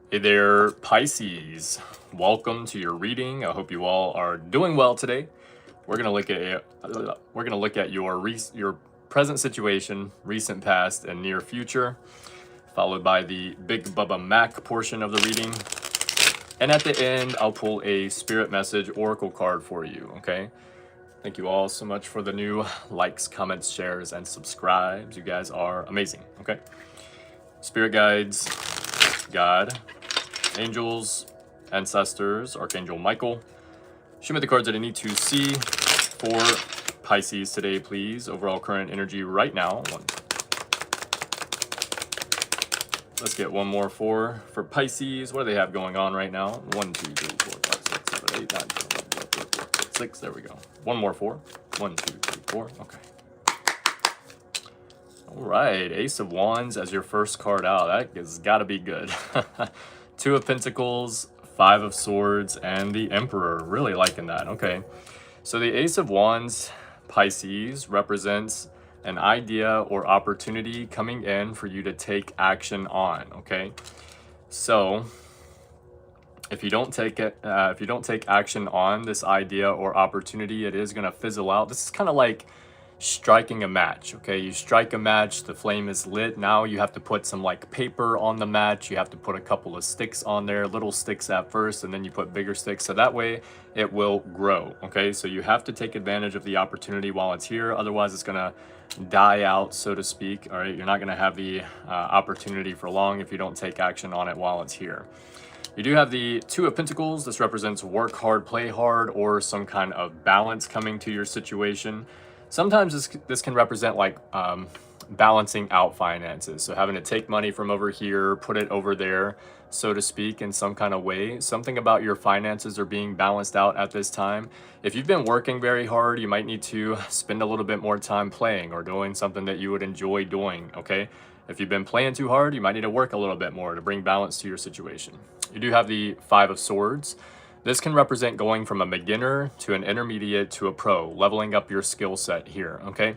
Hey there, Pisces. Welcome to your reading. I hope you all are doing well today. We're gonna look at your present situation, recent past, and near future, followed by the Big Bubba Mac portion of the reading. And at the end, I'll pull a spirit message oracle card for you. Okay. Thank you all so much for the new likes, comments, shares, and subscribes. You guys are amazing. Okay. Spirit guides, God, angels, ancestors, Archangel Michael. Show me the cards that I need to see for Pisces today, please. Overall current energy right now. Let's get one more for Pisces. What do they have going on right now? 1, 2, 3, 4, 5, 6, 7, 8, 9, 10, 11, 12, 13, 14, 6. There we go. One more 4. 1, 2, 3, 4. Okay. All right. Ace of Wands as your first card out. That has got to be good. 2 of Pentacles, 5 of Swords, and the Emperor. Really liking that. Okay. So the Ace of Wands, Pisces, represents an idea or opportunity coming in for you to take action on. Okay. So if you don't take action on this idea or opportunity, it is going to fizzle out. This is kind of like striking a match. Okay, you strike a match, the flame is lit. Now you have to put some like paper on the match. You have to put a couple of sticks on there, little sticks at first, and then you put bigger sticks, so that way it will grow. Okay, so you have to take advantage of the opportunity while it's here, otherwise it's gonna die out, so to speak. All right, you're not gonna have the opportunity for long if you don't take action on it while it's here. You do have the 2 of Pentacles. This represents work hard, play hard, or some kind of balance coming to your situation. Sometimes this can represent like balancing out finances. So having to take money from over here, put it over there, so to speak, in some kind of way. Something about your finances are being balanced out at this time. If you've been working very hard, you might need to spend a little bit more time playing or doing something that you would enjoy doing, okay? If you've been playing too hard, you might need to work a little bit more to bring balance to your situation. You do have the 5 of Swords. This can represent going from a beginner to an intermediate to a pro, leveling up your skill set here, okay?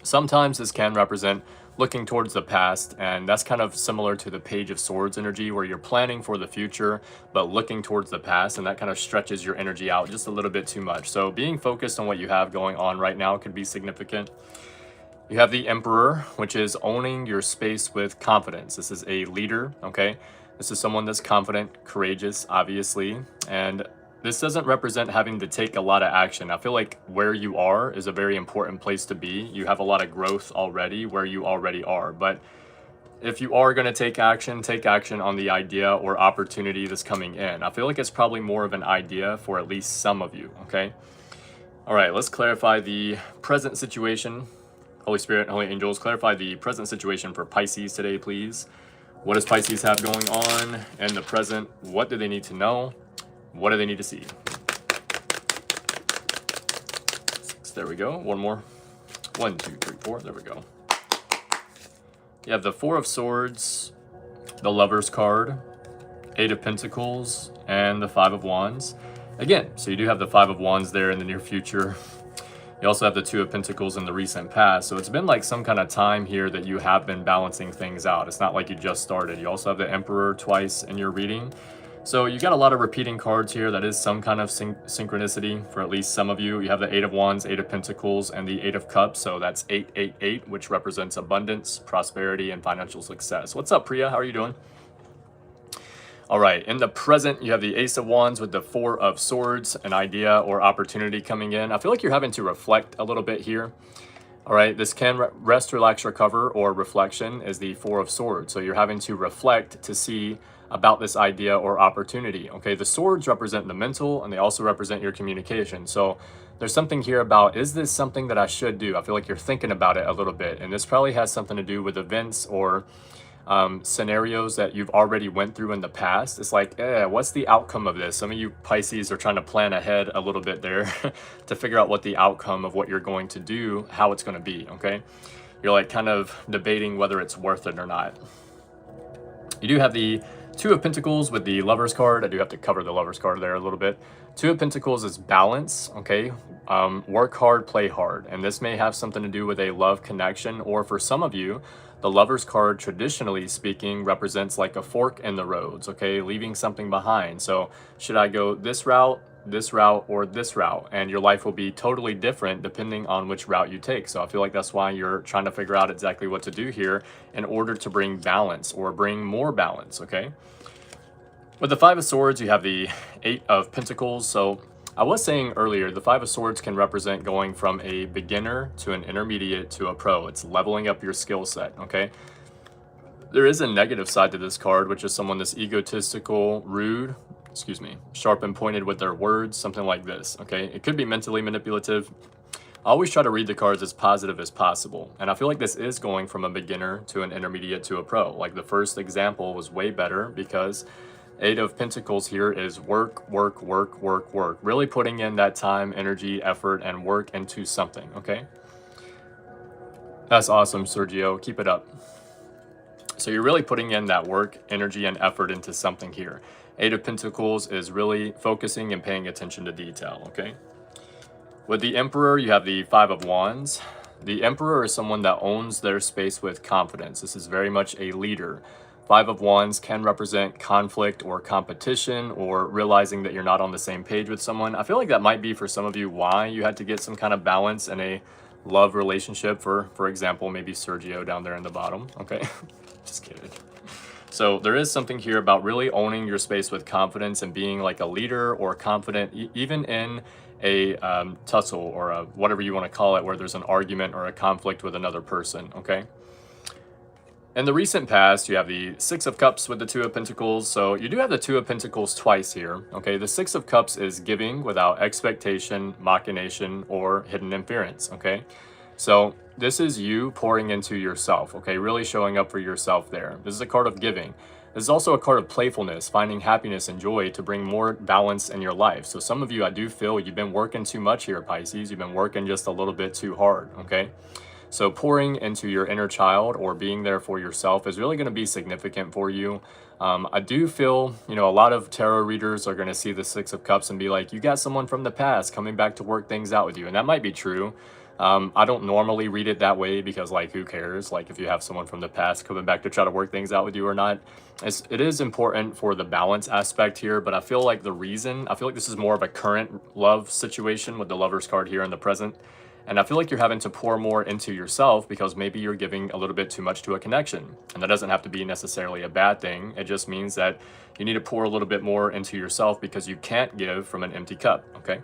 Sometimes this can represent looking towards the past, and that's kind of similar to the Page of Swords energy, where you're planning for the future, but looking towards the past, and that kind of stretches your energy out just a little bit too much. So being focused on what you have going on right now could be significant. You have the Emperor, which is owning your space with confidence. This is a leader, okay? This is someone that's confident, courageous, obviously, and this doesn't represent having to take a lot of action. I feel like where you are is a very important place to be. You have a lot of growth already where you already are, but if you are going to take action on the idea or opportunity that's coming in. I feel like it's probably more of an idea for at least some of you, okay? All right, let's clarify the present situation. Holy Spirit, Holy Angels, clarify the present situation for Pisces today, please. What does Pisces have going on in the present? What do they need to know? What do they need to see? 6, there we go. One more. 1, 2, 3, 4. There we go. You have the 4 of Swords, the Lover's card, 8 of Pentacles, and the 5 of Wands. Again, so you do have the 5 of Wands there in the near future. You also have the 2 of Pentacles in the recent past. So it's been like some kind of time here that you have been balancing things out. It's not like you just started. You also have the Emperor twice in your reading. So you got a lot of repeating cards here. That is some kind of synchronicity for at least some of you. You have the 8 of Wands, 8 of Pentacles, and the 8 of Cups. So that's 888, which represents abundance, prosperity, and financial success. What's up, Priya? How are you doing? All right, in the present, you have the Ace of Wands with the 4 of Swords, an idea or opportunity coming in. I feel like you're having to reflect a little bit here. All right, this can rest, relax, recover, or reflection is the 4 of Swords. So you're having to reflect to see about this idea or opportunity. Okay, the swords represent the mental, and they also represent your communication. So there's something here about, is this something that I should do? I feel like you're thinking about it a little bit, and this probably has something to do with events or scenarios that you've already went through in the past. It's like, what's the outcome of this? Some of you Pisces are trying to plan ahead a little bit there to figure out what the outcome of what you're going to do, how it's going to be, okay? You're like kind of debating whether it's worth it or not. You do have the 2 of Pentacles with the Lover's card. I do have to cover the Lover's card there a little bit. 2 of Pentacles is balance, okay? Work hard, play hard. And this may have something to do with a love connection, or for some of you, The Lovers card, traditionally speaking, represents like a fork in the roads, okay, leaving something behind. So should I go this route, or this route? And your life will be totally different depending on which route you take. So I feel like that's why you're trying to figure out exactly what to do here in order to bring balance or bring more balance, okay? With the Five of Swords, you have the Eight of Pentacles. So I was saying earlier, the Five of Swords can represent going from a beginner to an intermediate to a pro. It's leveling up your skill set, okay? There is a negative side to this card, which is someone that's egotistical, rude, sharp and pointed with their words, something like this, okay? It could be mentally manipulative. I always try to read the cards as positive as possible. And I feel like this is going from a beginner to an intermediate to a pro. Like the first example was way better because Eight of Pentacles here is work, work, work, work, work. Really putting in that time, energy, effort, and work into something, okay? That's awesome, Sergio. Keep it up. So you're really putting in that work, energy, and effort into something here. Eight of Pentacles is really focusing and paying attention to detail, okay? With the Emperor, you have the Five of Wands. The Emperor is someone that owns their space with confidence. This is very much a leader. Five of Wands can represent conflict or competition or realizing that you're not on the same page with someone. I feel like that might be for some of you why you had to get some kind of balance in a love relationship. For example, maybe Sergio down there in the bottom, okay? Just kidding. So there is something here about really owning your space with confidence and being like a leader or confident, even in a tussle or a whatever you want to call it, where there's an argument or a conflict with another person, okay? In the recent past, you have the Six of Cups with the Two of Pentacles. So you do have the Two of Pentacles twice here, okay? The Six of Cups is giving without expectation, machination, or hidden interference, okay? So this is you pouring into yourself, okay? Really showing up for yourself there. This is a card of giving. This is also a card of playfulness, finding happiness and joy to bring more balance in your life. So some of you, I do feel you've been working too much here, Pisces. You've been working just a little bit too hard, okay? So pouring into your inner child or being there for yourself is really going to be significant for you. I do feel, you know, a lot of tarot readers are going to see the Six of Cups and be like, you got someone from the past coming back to work things out with you. And that might be true. I don't normally read it that way because, like, who cares? Like, if you have someone from the past coming back to try to work things out with you or not. It is important for the balance aspect here, but I feel like this is more of a current love situation with the Lovers card here in the present. And I feel like you're having to pour more into yourself because maybe you're giving a little bit too much to a connection. And that doesn't have to be necessarily a bad thing. It just means that you need to pour a little bit more into yourself because you can't give from an empty cup, okay?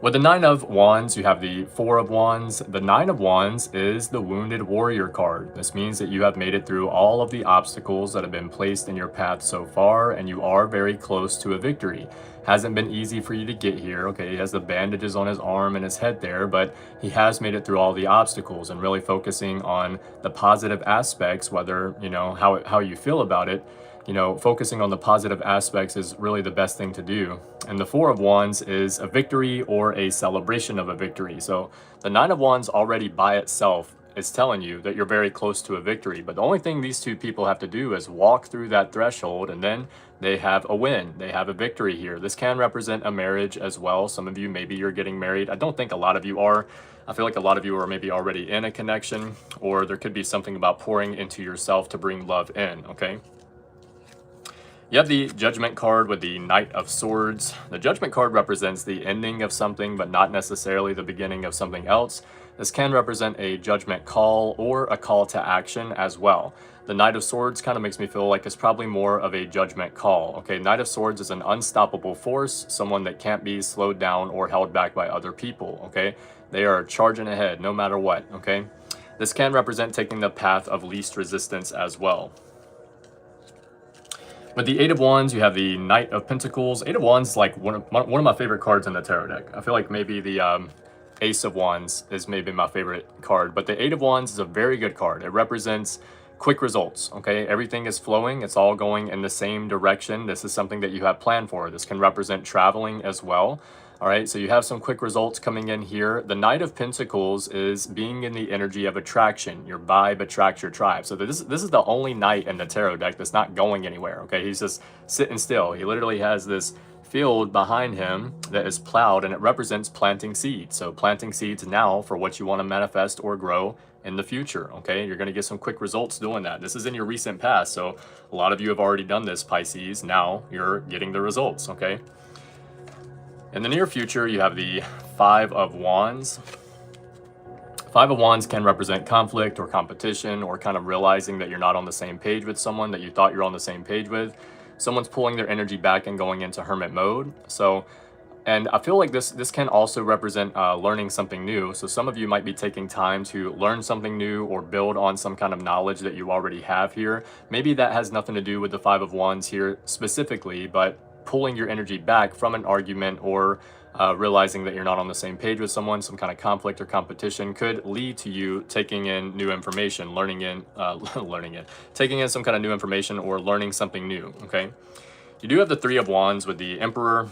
With the Nine of Wands, you have the Four of Wands. The Nine of Wands is the Wounded Warrior card. This means that you have made it through all of the obstacles that have been placed in your path so far, and you are very close to a victory. Hasn't been easy for you to get here, okay? He has the bandages on his arm and his head there, but he has made it through all the obstacles and really focusing on the positive aspects, whether, you know, how you feel about it. You know, focusing on the positive aspects is really the best thing to do. And the Four of Wands is a victory or a celebration of a victory. So the Nine of Wands already by itself is telling you that you're very close to a victory. But the only thing these two people have to do is walk through that threshold and then they have a win. They have a victory here. This can represent a marriage as well. Some of you, maybe you're getting married. I don't think a lot of you are. I feel like a lot of you are maybe already in a connection, or there could be something about pouring into yourself to bring love in, okay? You have the Judgment card with the Knight of Swords. The Judgment card represents the ending of something, but not necessarily the beginning of something else. This can represent a judgment call or a call to action as well. The Knight of Swords kind of makes me feel like it's probably more of a judgment call. Okay, Knight of Swords is an unstoppable force, someone that can't be slowed down or held back by other people, okay? They are charging ahead no matter what, okay? This can represent taking the path of least resistance as well. With the Eight of Wands, you have the Knight of Pentacles. Eight of Wands is like one of my favorite cards in the tarot deck. I feel like maybe the Ace of Wands is maybe my favorite card, but the Eight of Wands is a very good card. It represents quick results, okay? Everything is flowing. It's all going in the same direction. This is something that you have planned for. This can represent traveling as well. All right, so you have some quick results coming in here. The Knight of Pentacles is being in the energy of attraction. Your vibe attracts your tribe. So this is the only knight in the tarot deck that's not going anywhere, okay? He's just sitting still. He literally has this field behind him that is plowed, and it represents planting seeds. So planting seeds now for what you want to manifest or grow in the future, okay? You're going to get some quick results doing that. This is in your recent past, so a lot of you have already done this, Pisces. Now you're getting the results, okay? In the near future, you have the Five of Wands. Five of Wands can represent conflict or competition, or kind of realizing that you're not on the same page with someone that you thought you're on the same page with. Someone's pulling their energy back and going into hermit mode. So, and I feel like this can also represent learning something new. So some of you might be taking time to learn something new or build on some kind of knowledge that you already have here. Maybe that has nothing to do with the Five of Wands here specifically, but pulling your energy back from an argument or realizing that you're not on the same page with someone, some kind of conflict or competition could lead to you taking in new information, taking in some kind of new information or learning something new, okay? You do have the Three of Wands with the Emperor.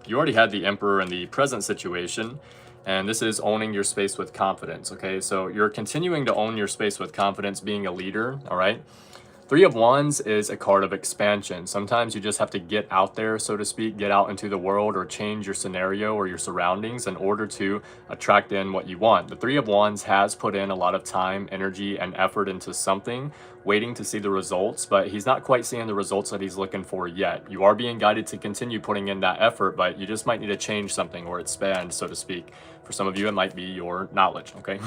You already had the Emperor in the present situation, and this is owning your space with confidence, okay? So you're continuing to own your space with confidence, being a leader, all right? Three of Wands is a card of expansion. Sometimes you just have to get out there, so to speak, get out into the world or change your scenario or your surroundings in order to attract in what you want. The Three of Wands has put in a lot of time, energy, and effort into something, waiting to see the results, but he's not quite seeing the results that he's looking for yet. You are being guided to continue putting in that effort, but you just might need to change something or expand, so to speak. For some of you, it might be your knowledge, okay?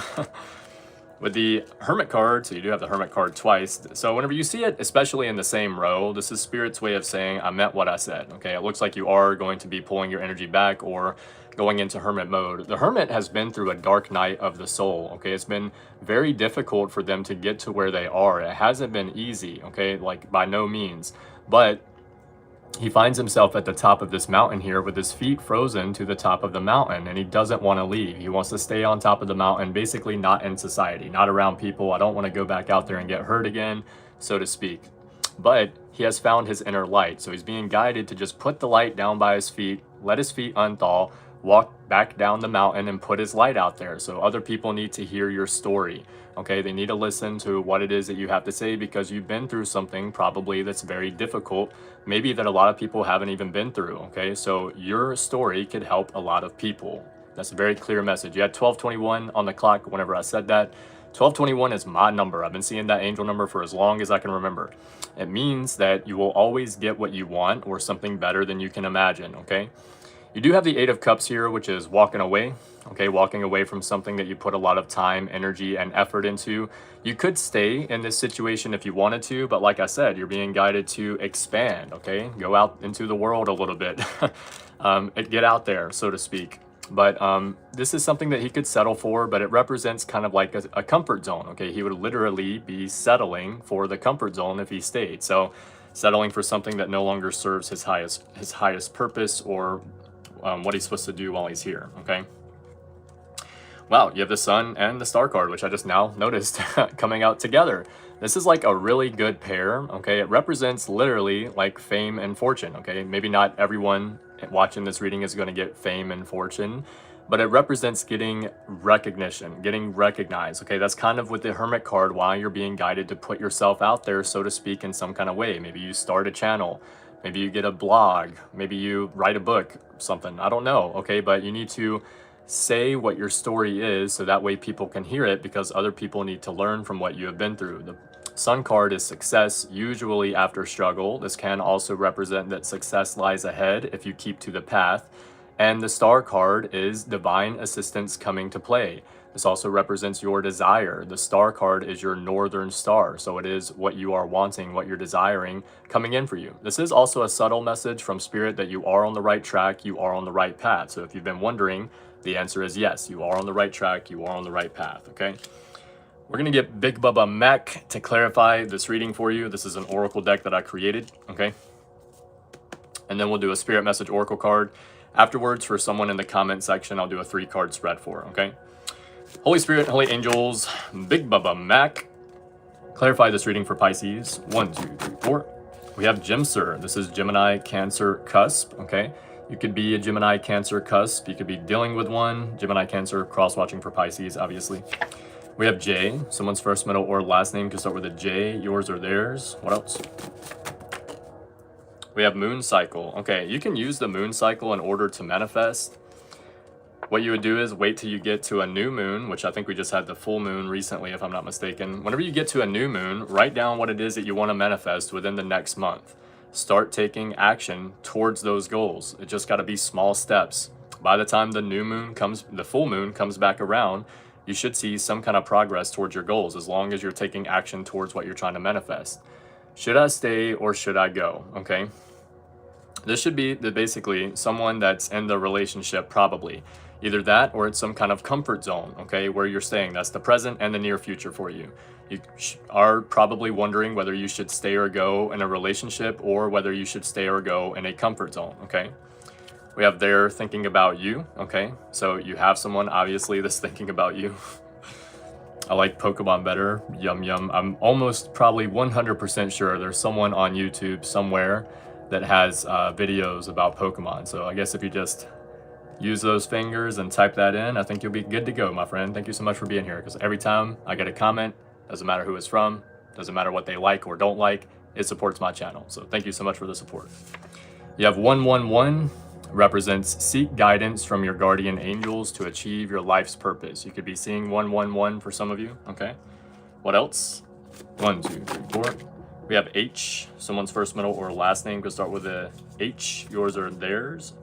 With the Hermit card, so you do have the Hermit card twice. So whenever you see it, especially in the same row, this is Spirit's way of saying, I meant what I said, okay? It looks like you are going to be pulling your energy back or going into Hermit mode. The Hermit has been through a dark night of the soul, okay? It's been very difficult for them to get to where they are. It hasn't been easy, okay? Like, by no means. But he finds himself at the top of this mountain here with his feet frozen to the top of the mountain, and he doesn't want to leave. He wants to stay on top of the mountain, basically not in society, not around people. I don't want to go back out there and get hurt again, so to speak. But he has found his inner light, so he's being guided to just put the light down by his feet, let his feet unthaw, walk back down the mountain and put his light out there. So other people need to hear your story, okay? They need to listen to what it is that you have to say, because you've been through something probably that's very difficult, maybe that a lot of people haven't even been through, okay? So your story could help a lot of people. That's a very clear message. You had 1221 on the clock whenever I said that. 1221 is my number. I've been seeing that angel number for as long as I can remember. It means that you will always get what you want or something better than you can imagine, okay? You do have the Eight of Cups here, which is walking away, okay? Walking away from something that you put a lot of time, energy, and effort into. You could stay in this situation if you wanted to, but like I said, you're being guided to expand, okay? Go out into the world a little bit. Get out there, so to speak. But this is something that he could settle for, but it represents kind of like a comfort zone, okay? He would literally be settling for the comfort zone if he stayed. So settling for something that no longer serves his highest purpose or what he's supposed to do while he's here, okay? Wow, you have the Sun and the Star card, which I just now noticed coming out together. This is like a really good pair, okay? It represents literally like fame and fortune, okay? Maybe not everyone watching this reading is going to get fame and fortune, but it represents getting recognition, getting recognized, okay? That's kind of with the Hermit card why you're being guided to put yourself out there, so to speak, in some kind of way. Maybe you start a channel, maybe you get a blog, maybe you write a book, something, I don't know, okay? But you need to say what your story is so that way people can hear it, because other people need to learn from what you have been through. The Sun card is success, usually after struggle. This can also represent that success lies ahead if you keep to the path. And the Star card is divine assistance coming to play. This also represents your desire. The Star card is your northern star. So it is what you are wanting, what you're desiring coming in for you. This is also a subtle message from Spirit that you are on the right track, you are on the right path. So if you've been wondering, the answer is yes, you are on the right track, you are on the right path, okay? We're gonna get Big Bubba Mac to clarify this reading for you. This is an oracle deck that I created, okay? And then we'll do a Spirit Message Oracle card. Afterwards, for someone in the comment section, I'll do a 3-card spread for, okay? Holy Spirit, Holy Angels, Big Bubba Mac, clarify this reading for Pisces. 1, 2, 3, 4. We have Gemsir. This is Gemini, Cancer, Cusp, okay? You could be a Gemini, Cancer, Cusp. You could be dealing with one. Gemini, Cancer, cross-watching for Pisces, obviously. We have J. Someone's first, middle, or last name could start with a J. Yours or theirs. What else? We have Moon Cycle. Okay, you can use the Moon Cycle in order to manifest. What you would do is wait till you get to a new moon, which I think we just had the full moon recently, if I'm not mistaken. Whenever you get to a new moon, write down what it is that you want to manifest within the next month. Start taking action towards those goals. It just got to be small steps. By the time the new moon comes, the full moon comes back around, you should see some kind of progress towards your goals, as long as you're taking action towards what you're trying to manifest. Should I stay or should I go? Okay. This should be basically someone that's in the relationship, probably. Either that or it's some kind of comfort zone, okay, where you're staying. That's the present and the near future for you. You are probably wondering whether you should stay or go in a relationship, or whether you should stay or go in a comfort zone, okay? We have they're thinking about you, okay? So you have someone, obviously, that's thinking about you. I like Pokemon better, yum yum. I'm almost probably 100% sure there's someone on YouTube somewhere that has videos about Pokemon. So I guess if you just use those fingers and type that in, I think you'll be good to go, my friend. Thank you so much for being here, because every time I get a comment, doesn't matter who it's from, doesn't matter what they like or don't like, it supports my channel. So thank you so much for the support. You have 111, represents seek guidance from your guardian angels to achieve your life's purpose. You could be seeing 111 for some of you, okay? What else? 1, 2, 3, 4. We have H, someone's first, middle, or last name could start with a H, yours or theirs.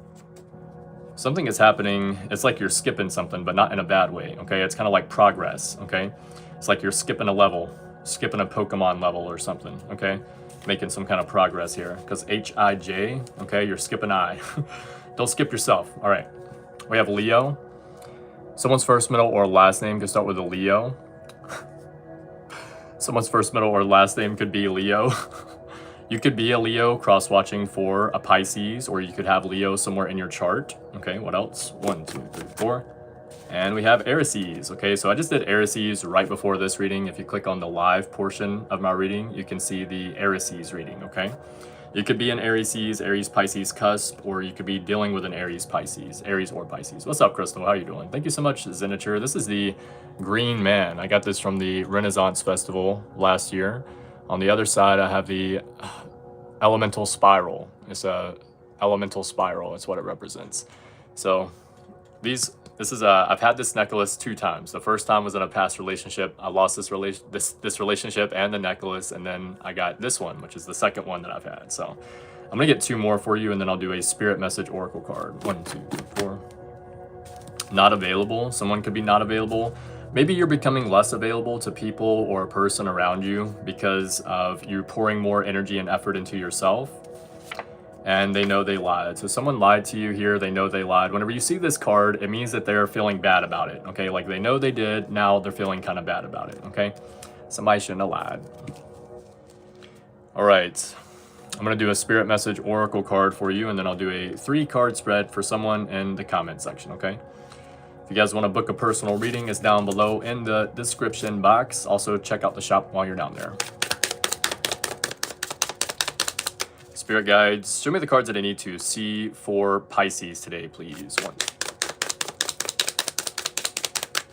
Something is happening, it's like you're skipping something, but not in a bad way, okay? It's kind of like progress, okay? It's like you're skipping a level, skipping a Pokemon level or something, okay? Making some kind of progress here, because H-I-J, okay, you're skipping I. Don't skip yourself. All right, we have Leo. Someone's first, middle, or last name could start with a Leo. Someone's first, middle, or last name could be Leo. You could be a Leo cross-watching for a Pisces, or you could have Leo somewhere in your chart. Okay, what else? 1, 2, 3, 4. And we have Arices. Okay, so I just did Arices right before this reading. If you click on the live portion of my reading, you can see the Arices reading, okay? You could be an Arices, Aries, Pisces cusp, or you could be dealing with an Aries, Pisces, Aries or Pisces. What's up, Crystal? How are you doing? Thank you so much, Zeniture. This is the Green Man. I got this from the Renaissance Festival last year. On the other side, I have the Elemental Spiral. It's a Elemental Spiral. It's what it represents. So I've had this necklace 2 times. The first time was in a past relationship. I lost this relationship and the necklace, and then I got this one, which is the second one that I've had. So I'm gonna get 2 more for you, and then I'll do a spirit message oracle card. 1, 2, 3, 4. Not available. Someone could be not available. Maybe you're becoming less available to people or a person around you because of you pouring more energy and effort into yourself. And they know they lied. So someone lied to you here, they know they lied. Whenever you see this card, it means that they're feeling bad about it, okay? Like they know they did, now they're feeling kind of bad about it, okay? Somebody shouldn't have lied. All right, I'm gonna do a spirit message oracle card for you, and then I'll do a 3-card spread for someone in the comment section, okay? If you guys wanna book a personal reading, it's down below in the description box. Also check out the shop while you're down there. Spirit guides, show me the cards that I need to see for Pisces today, please. 1.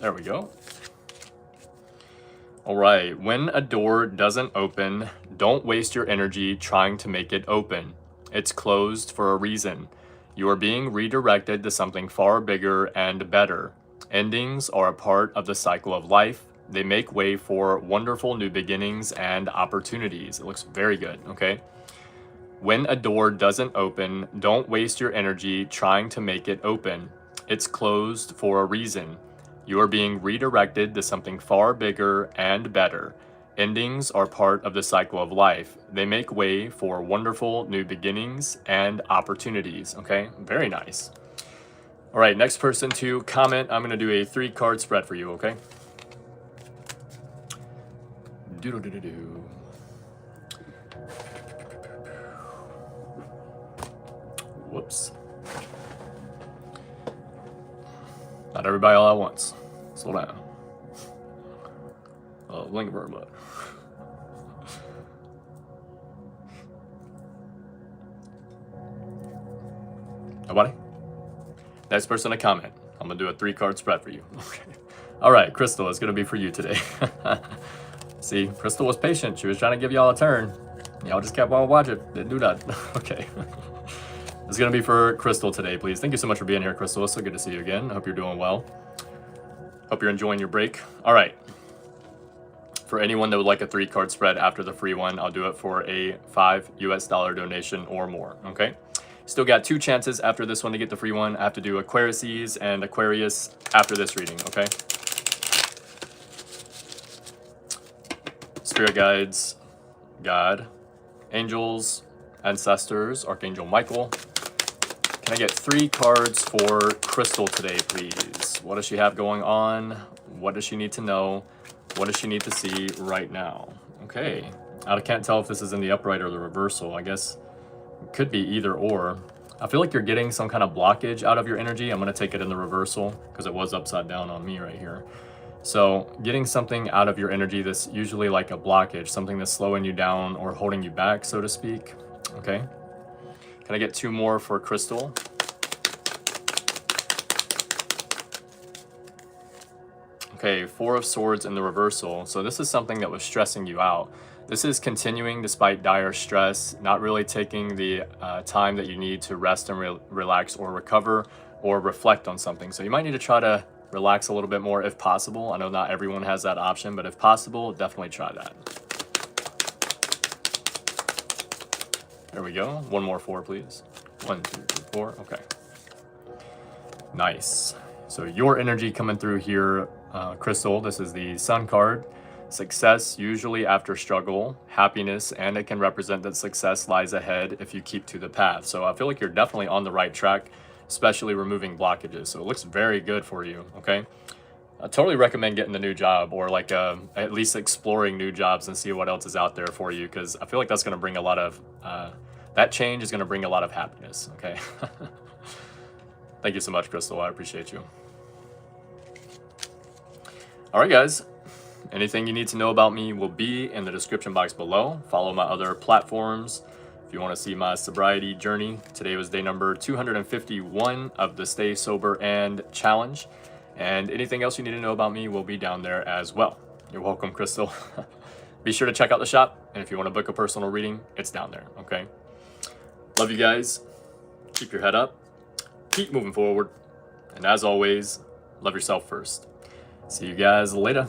There we go. All right, when a door doesn't open, don't waste your energy trying to make it open. It's closed for a reason. You are being redirected to something far bigger and better. Endings are a part of the cycle of life. They make way for wonderful new beginnings and opportunities. It looks very good, okay? When a door doesn't open, don't waste your energy trying to make it open. It's closed for a reason. You are being redirected to something far bigger and better. Endings are part of the cycle of life. They make way for wonderful new beginnings and opportunities. Okay, very nice. All right, next person to comment, I'm gonna do a 3-card spread for you, okay? Doodle-doo-doo-doo. Whoops. Not everybody all at once. Slow down. Thank you very much. Nobody? Next person to comment. I'm gonna do a 3-card spread for you. Okay. All right, Crystal, it's gonna be for you today. See, Crystal was patient. She was trying to give y'all a turn. Y'all just kept on watching. Didn't do that. Okay. It's going to be for Crystal today, please. Thank you so much for being here, Crystal. It's so good to see you again. I hope you're doing well. Hope you're enjoying your break. All right. For anyone that would like a 3-card spread after the free one, I'll do it for a $5 US donation or more, okay? Still got 2 chances after this one to get the free one. I have to do Aquarices and Aquarius after this reading, okay? Spirit guides, God, angels, ancestors, Archangel Michael. Can I get 3 cards for Crystal today, please? What does she have going on? What does she need to know? What does she need to see right now? Okay, I can't tell if this is in the upright or the reversal. I guess it could be either or. I feel like you're getting some kind of blockage out of your energy. I'm gonna take it in the reversal because it was upside down on me right here. So getting something out of your energy that's usually like a blockage, something that's slowing you down or holding you back, so to speak. Okay, can I get 2 more for Crystal? Okay, 4 of Swords in the reversal. So this is something that was stressing you out. This is continuing despite dire stress, not really taking the time that you need to rest and relax or recover or reflect on something. So you might need to try to relax a little bit more if possible. I know not everyone has that option, but if possible, definitely try that. There we go. 1 more 4, please. 1, 2, 3, 4. Okay. Nice. So your energy coming through here, Crystal. This is the Sun card. Success usually after struggle, happiness, and it can represent that success lies ahead if you keep to the path. So I feel like you're definitely on the right track, especially removing blockages. So it looks very good for you, okay? I totally recommend getting the new job or like at least exploring new jobs and see what else is out there for you, because I feel like that's going to bring a lot of, that change is going to bring a lot of happiness, okay? Thank you so much, Crystal. I appreciate you. All right, guys. Anything you need to know about me will be in the description box below. Follow my other platforms if you want to see my sobriety journey. Today was day number 251 of the Stay Sober and Challenge. And anything else you need to know about me will be down there as well. You're welcome, Crystal. Be sure to check out the shop. And if you want to book a personal reading, it's down there, okay? Love you guys. Keep your head up. Keep moving forward. And as always, love yourself first. See you guys later.